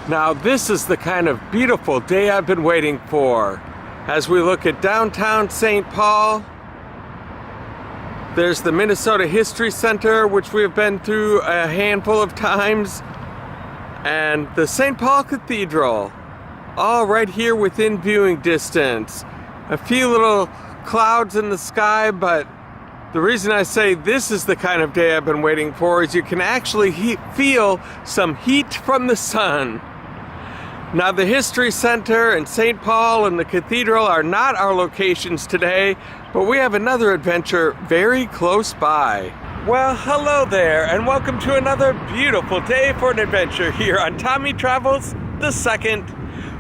Now this is the kind of beautiful day I've been waiting for. As we look at downtown St. Paul, there's the Minnesota History Center, which we have been through a handful of times, and the St. Paul Cathedral, all right here within viewing distance. A few little clouds in the sky, but the reason I say this is the kind of day I've been waiting for is you can actually feel some heat from the sun. Now the History Center and St. Paul and the Cathedral are not our locations today, but we have another adventure very close by. Well, hello there, and welcome to another beautiful day for an adventure here on Tommy Travels the Second.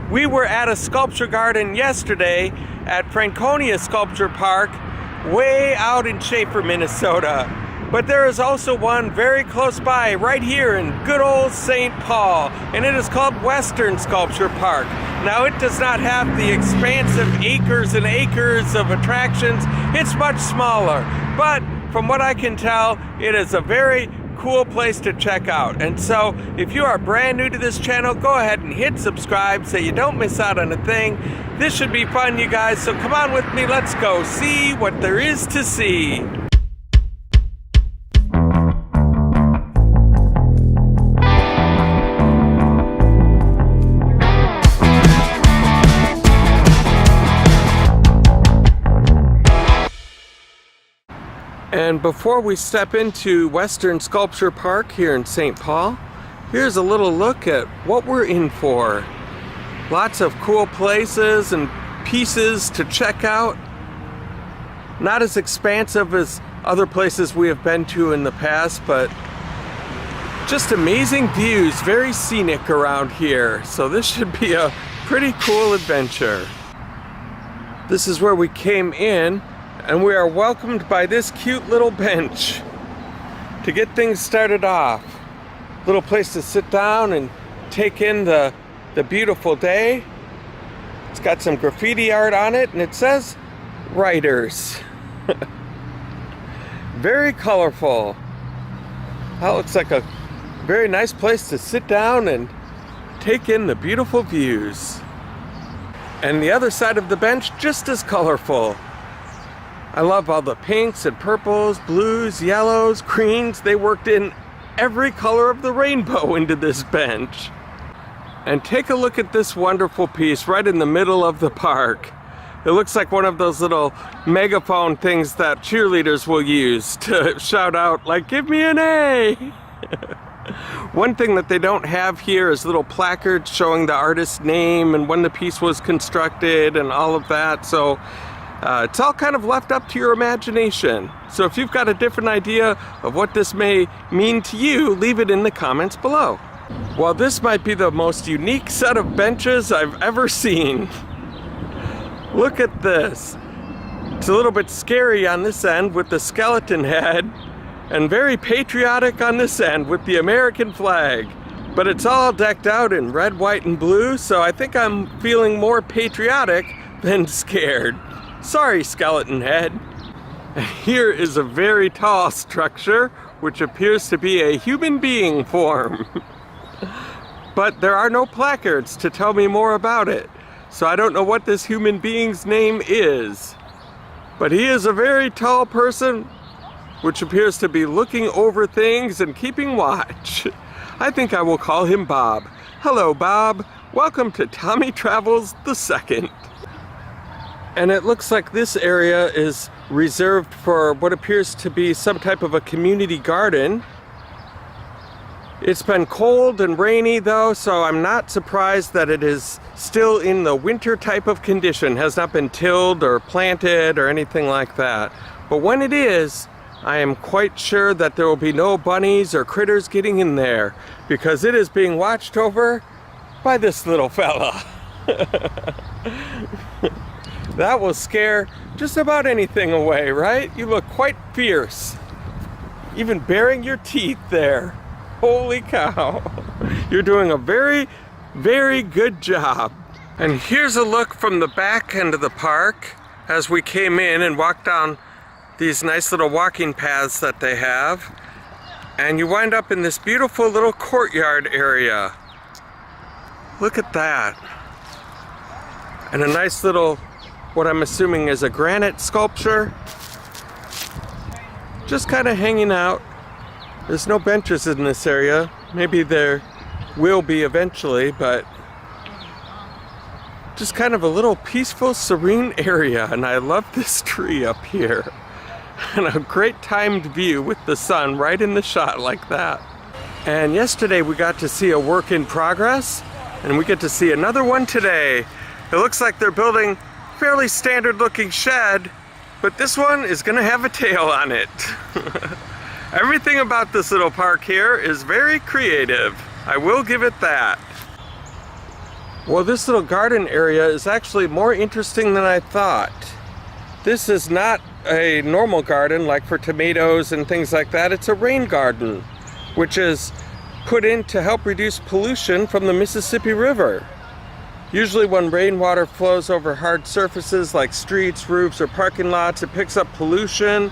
We were at a sculpture garden yesterday at Franconia Sculpture Park, way out in Schaefer, Minnesota. But there is also one very close by, right here in good old St. Paul, and it is called Western Sculpture Park. Now it does not have the expansive acres and acres of attractions. It's much smaller, but from what I can tell, it is a very cool place to check out. And so if you are brand new to this channel, go ahead and hit subscribe so you don't miss out on a thing. This should be fun, you guys, so come on with me, let's go see what there is to see. And before we step into Western Sculpture Park here in St. Paul, here's a little look at what we're in for. Lots of cool places and pieces to check out. Not as expansive as other places we have been to in the past, but just amazing views, very scenic around here. So this should be a pretty cool adventure. This is where we came in, and we are welcomed by this cute little bench to get things started off. Little place to sit down and take in the beautiful day. It's got some graffiti art on it, and it says writers. Very colorful. That looks like a very nice place to sit down and take in the beautiful views. And the other side of the bench, just as colorful. I love all the pinks and purples, blues, yellows, greens. They worked in every color of the rainbow into this bench. And take a look at this wonderful piece right in the middle of the park. It looks like one of those little megaphone things that cheerleaders will use to shout out, like, "Give me an A!" One thing that they don't have here is little placards showing the artist's name and when the piece was constructed and all of that. So it's all kind of left up to your imagination. So if you've got a different idea of what this may mean to you, leave it in the comments below. Well, this might be the most unique set of benches I've ever seen. Look at this. It's a little bit scary on this end with the skeleton head, and very patriotic on this end with the American flag. But it's all decked out in red, white, and blue, so I think I'm feeling more patriotic than scared. Sorry, skeleton head. Here is a very tall structure, which appears to be a human being form. But there are no placards to tell me more about it, so I don't know what this human being's name is. But he is a very tall person, which appears to be looking over things and keeping watch. I think I will call him Bob. Hello, Bob. Welcome to Tommy Travels the Second. And it looks like this area is reserved for what appears to be some type of a community garden. It's been cold and rainy though, so I'm not surprised that it is still in the winter type of condition, has not been tilled or planted or anything like that. But when it is, I am quite sure that there will be no bunnies or critters getting in there, because it is being watched over by this little fella. That will scare just about anything away, right? You look quite fierce. Even baring your teeth there. Holy cow. You're doing a very, very good job. And here's a look from the back end of the park as we came in and walked down these nice little walking paths that they have. And you wind up in this beautiful little courtyard area. Look at that. And a nice little, what I'm assuming is a granite sculpture. Just kind of hanging out. There's no benches in this area. Maybe there will be eventually, but just kind of a little peaceful, serene area. And I love this tree up here. And a great timed view with the sun right in the shot like that. And yesterday we got to see a work in progress, and we get to see another one today. It looks like they're building a fairly standard looking shed, but this one is gonna have a tail on it. Everything about this little park here is very creative. I will give it that. Well, this little garden area is actually more interesting than I thought. This is not a normal garden like for tomatoes and things like that. It's a rain garden, which is put in to help reduce pollution from the Mississippi River. Usually when rainwater flows over hard surfaces like streets, roofs, or parking lots, it picks up pollution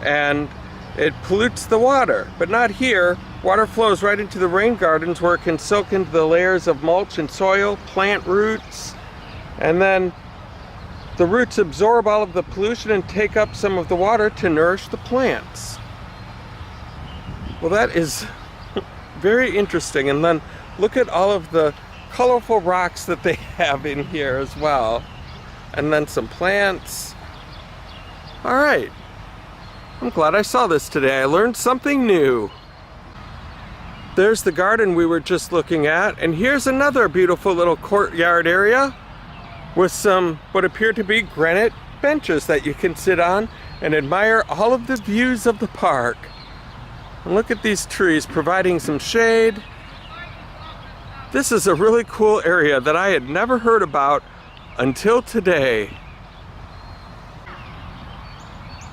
and it pollutes the water. But not here. Water flows right into the rain gardens where it can soak into the layers of mulch and soil, plant roots, and then the roots absorb all of the pollution and take up some of the water to nourish the plants. Well, that is very interesting. And then look at all of the colorful rocks that they have in here as well. And then some plants. All right. I'm glad I saw this today. I learned something new. There's the garden we were just looking at. And here's another beautiful little courtyard area with some what appear to be granite benches that you can sit on and admire all of the views of the park. And look at these trees providing some shade. This is a really cool area that I had never heard about until today.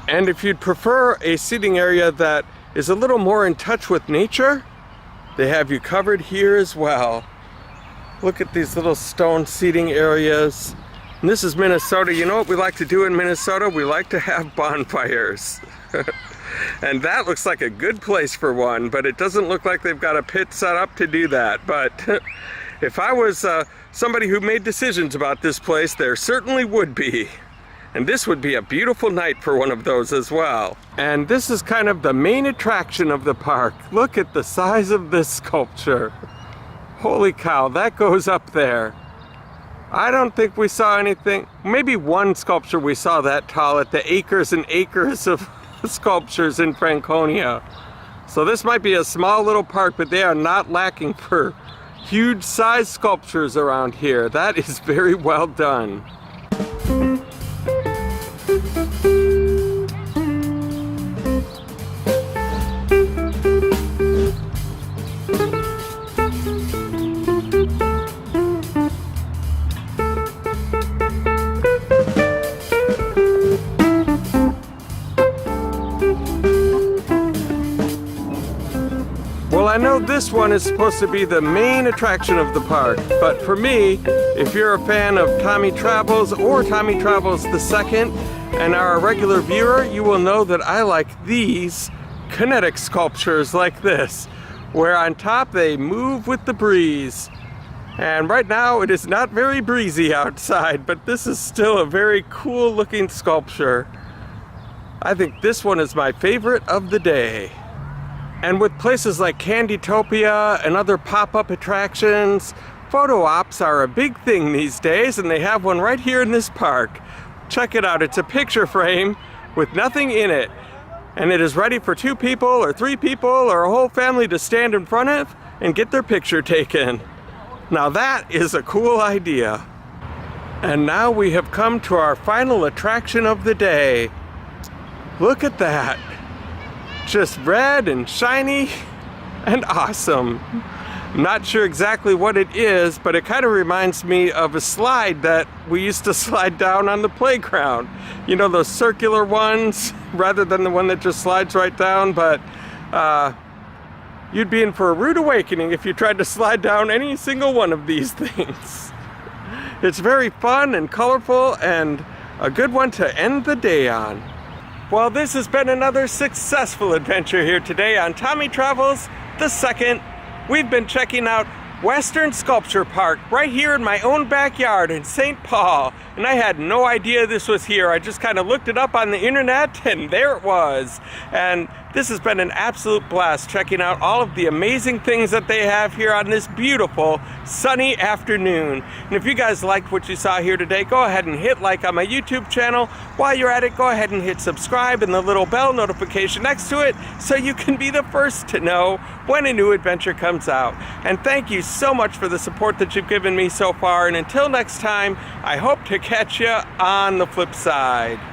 And if you'd prefer a seating area that is a little more in touch with nature, they have you covered here as well. Look at these little stone seating areas. And this is Minnesota. You know what we like to do in Minnesota? We like to have bonfires. And that looks like a good place for one, but it doesn't look like they've got a pit set up to do that. But if I was somebody who made decisions about this place, there certainly would be. And this would be a beautiful night for one of those as well. And this is kind of the main attraction of the park. Look at the size of this sculpture. Holy cow, that goes up there. I don't think we saw anything, maybe one sculpture we saw that tall at the acres and acres of sculptures in Franconia. So this might be a small little park, but they are not lacking for huge size sculptures around here. That is very well done. Well, I know this one is supposed to be the main attraction of the park, but for me, if you're a fan of Tommy Travels or Tommy Travels II and are a regular viewer, you will know that I like these kinetic sculptures like this, where on top they move with the breeze. And right now it is not very breezy outside, but this is still a very cool looking sculpture. I think this one is my favorite of the day. And with places like Candytopia and other pop-up attractions, photo ops are a big thing these days, and they have one right here in this park. Check it out, it's a picture frame with nothing in it. And it is ready for 2 people or 3 people or a whole family to stand in front of and get their picture taken. Now that is a cool idea. And now we have come to our final attraction of the day. Look at that. Just red and shiny and awesome. I'm not sure exactly what it is, but it kind of reminds me of a slide that we used to slide down on the playground. You know, those circular ones, rather than the one that just slides right down, but you'd be in for a rude awakening if you tried to slide down any single one of these things. It's very fun and colorful and a good one to end the day on. Well, this has been another successful adventure here today on Tommy Travels II. We've been checking out Western Sculpture Park right here in my own backyard in St. Paul. And I had no idea this was here. I just kind of looked it up on the internet and there it was. And this has been an absolute blast checking out all of the amazing things that they have here on this beautiful sunny afternoon. And if you guys liked what you saw here today, go ahead and hit like on my YouTube channel. While you're at it, go ahead and hit subscribe and the little bell notification next to it so you can be the first to know when a new adventure comes out. And thank you so much for the support that you've given me so far. And until next time, I hope to catch you on the flip side.